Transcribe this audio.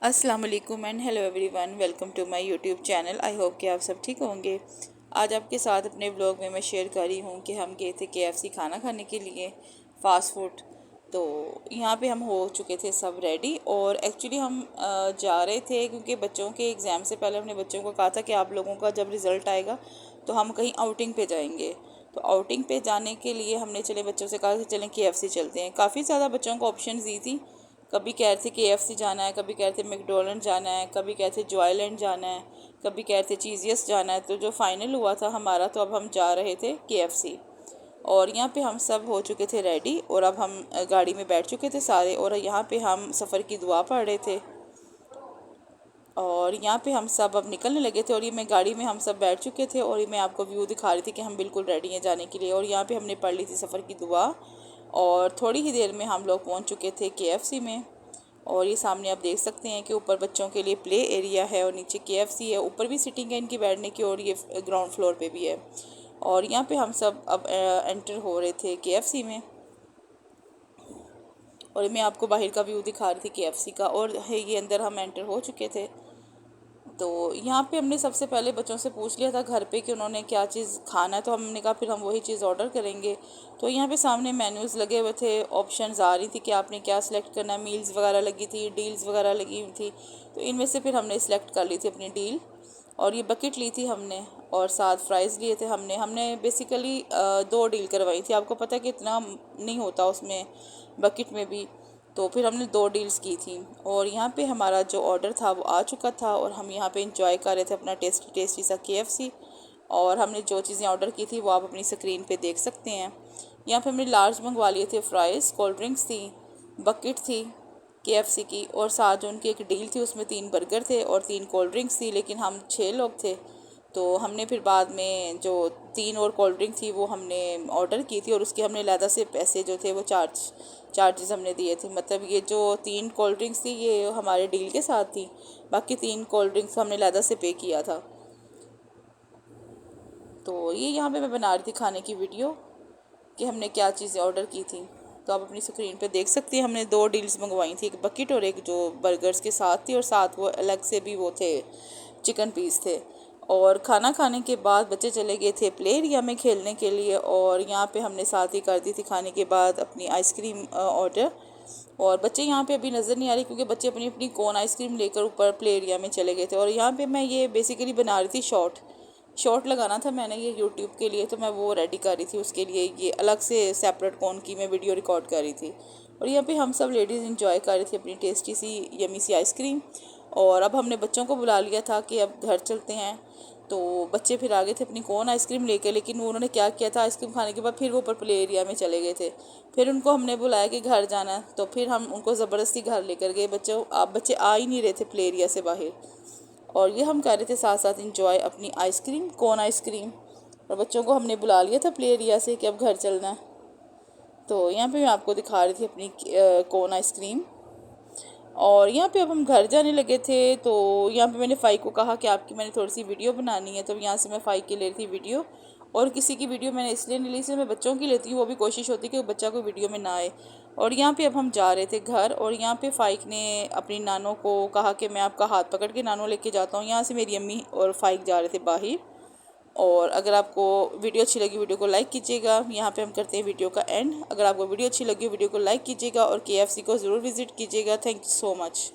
अस्सलाम वालेकुम and hello everyone, welcome to my YouTube channel. I hope कि आप सब ठीक होंगे। आज आपके साथ अपने ब्लॉग में मैं शेयर कर रही हूँ कि हम गए थे केएफसी खाना खाने के लिए, फ़ास्ट फूड। तो यहाँ पे हम हो चुके थे सब रेडी, और एक्चुअली हम जा रहे थे क्योंकि बच्चों के एग्ज़ाम से पहले हमने बच्चों को कहा था कि आप लोगों का जब रिज़ल्ट आएगा तो हम कहीं आउटिंग पे जाएंगे। तो आउटिंग पे जाने के लिए हमने चले बच्चों से कहा कि चलें केएफसी चलते हैं। काफ़ी ज़्यादा बच्चों को ऑप्शन दी थी। कभी कह रहे थे केएफसी जाना है, कभी कह रहे थे मैकडोनल्ड जाना है, कभी कह रहे थे जॉयलैंड जाना है, कभी कह रहे थे चीज़ियस जाना है। तो जो फाइनल हुआ था हमारा, तो अब हम जा रहे थे केएफसी। और यहाँ पे हम सब हो चुके थे रेडी, और अब हम गाड़ी में बैठ चुके थे सारे, और यहाँ पे हम सफ़र की दुआ पढ़ रहे थे। और यहाँ पे हम सब अब निकलने लगे थे, और ये मैं गाड़ी में हम सब बैठ चुके थे, और ये मैं आपको व्यू दिखा रही थी कि हम बिल्कुल रेडी हैं जाने के लिए। और यहाँ पे हमने पढ़ ली थी सफ़र की दुआ, और थोड़ी ही देर में हम लोग पहुँच चुके थे केएफसी में। और ये सामने आप देख सकते हैं कि ऊपर बच्चों के लिए प्ले एरिया है, और नीचे केएफसी है। ऊपर भी सीटिंग है इनकी बैठने की, और ये ग्राउंड फ्लोर पे भी है। और यहाँ पे हम सब अब एंटर हो रहे थे केएफसी में, और मैं आपको बाहर का व्यू दिखा रही थी केएफसी का, और है ये अंदर हम एंटर हो चुके थे। तो यहाँ पे हमने सबसे पहले बच्चों से पूछ लिया था घर पे कि उन्होंने क्या चीज़ खाना है, तो हमने कहा फिर हम वही चीज़ ऑर्डर करेंगे। तो यहाँ पे सामने मेन्यूज़ लगे हुए थे, ऑप्शंस आ रही थी कि आपने क्या सिलेक्ट करना है। मील्स वगैरह लगी थी, डील्स वगैरह लगी हुई थी। तो इनमें से फिर हमने सिलेक्ट कर ली थी अपनी डील, और ये बकेट ली थी हमने, और साथ फ्राइज़ लिए थे हमने हमने बेसिकली 2 डील करवाई थी। आपको पता है कि इतना नहीं होता उसमें बकेट में भी। तो फिर हमने 2 डील्स की थी, और यहाँ पे हमारा जो ऑर्डर था वो आ चुका था, और हम यहाँ पे इंजॉय कर रहे थे अपना टेस्टी टेस्टी सा केएफसी। और हमने जो चीज़ें ऑर्डर की थी वो आप अपनी स्क्रीन पे देख सकते हैं। यहाँ पे हमने लार्ज मंगवा लिए थे फ्राइज़, कोल्ड ड्रिंक्स थी, बकेट थी केएफसी की, और साथ जो उनकी एक डील थी उसमें 3 बर्गर थे और 3 कोल्ड ड्रिंक्स थी। लेकिन हम 6 लोग थे, तो हमने फिर बाद में जो 3 और कोल्ड ड्रिंक थी वो हमने ऑर्डर की थी, और उसके हमने अलहदा से पैसे जो थे वो चार्जेस हमने दिए थे। मतलब ये जो 3 कोल्ड ड्रिंक्स थी ये हमारे डील के साथ थी, बाकी 3 कोल्ड ड्रिंक्स हमने अलहदा से पे किया था। तो ये यहाँ पे मैं बना रही थी खाने की वीडियो कि हमने क्या चीज़ें ऑर्डर की थी। तो आप अपनी स्क्रीन पे देख सकती हैं, हमने 2 डील्स मंगवाई थी, एक बकेट और एक जो बर्गर्स के साथ थी, और साथ वो अलग से भी वो थे, चिकन पीस थे। और खाना खाने के बाद बच्चे चले गए थे प्ले एरिया में खेलने के लिए, और यहाँ पे हमने साथ ही कर दी थी खाने के बाद अपनी आइसक्रीम ऑर्डर। और बच्चे यहाँ पे अभी नज़र नहीं आ रही क्योंकि बच्चे अपनी अपनी कोन आइसक्रीम लेकर ऊपर प्ले एरिया में चले गए थे। और यहाँ पे मैं ये बेसिकली बना रही थी शॉर्ट लगाना था मैंने ये यूट्यूब के लिए, तो मैं वो रेडी कर रही थी। उसके लिए ये अलग से सेपरेट कौन की मैं वीडियो रिकॉर्ड कर रही थी, और यहाँ पे हम सब लेडीज़ इंजॉय कर रही थी अपनी टेस्टी सी यमी सी आइसक्रीम। और अब हमने बच्चों को बुला लिया था कि अब घर चलते हैं। तो बच्चे फिर आ गए थे अपनी कौन आइसक्रीम लेके, लेकिन वो उन्होंने क्या किया था, आइसक्रीम खाने के बाद फिर वो ऊपर प्ले एरिया में चले गए थे। फिर उनको हमने बुलाया कि घर जाना है, तो फिर हम उनको ज़बरदस्ती घर लेकर गए। बच्चे आ ही नहीं रहे थे प्ले एरिया से बाहर, और ये हम कर रहे थे साथ साथ इंजॉय अपनी आइसक्रीम, कोन आइसक्रीम। और बच्चों को हमने बुला लिया था प्ले एरिया से कि अब घर चलना है। तो यहाँ पे मैं आपको दिखा रही थी अपनी कोन आइसक्रीम। और यहाँ पे अब हम घर जाने लगे थे, तो यहाँ पे मैंने फ़ाई को कहा कि आपकी मैंने थोड़ी सी वीडियो बनानी है, तो यहाँ से मैं फ़ाई की ले रही थी वीडियो। और किसी की वीडियो मैंने इसलिए नहीं ली, इसलिए मैं बच्चों की लेती हूँ, वो भी कोशिश होती है कि बच्चा कोई वीडियो में ना आए। और यहाँ पे अब हम जा रहे थे घर, और यहाँ पे फ़ाइक ने अपनी नानों को कहा कि मैं आपका हाथ पकड़ के नानों लेके जाता हूँ। यहाँ से मेरी अम्मी और फ़ाइक जा रहे थे बाहर। और अगर आपको वीडियो अच्छी लगी, वीडियो को लाइक कीजिएगा। यहाँ पे हम करते हैं वीडियो का एंड। अगर आपको वीडियो अच्छी लगी, वीडियो को लाइक कीजिएगा, और केएफसी को ज़रूर विज़िट कीजिएगा। Thank you so much.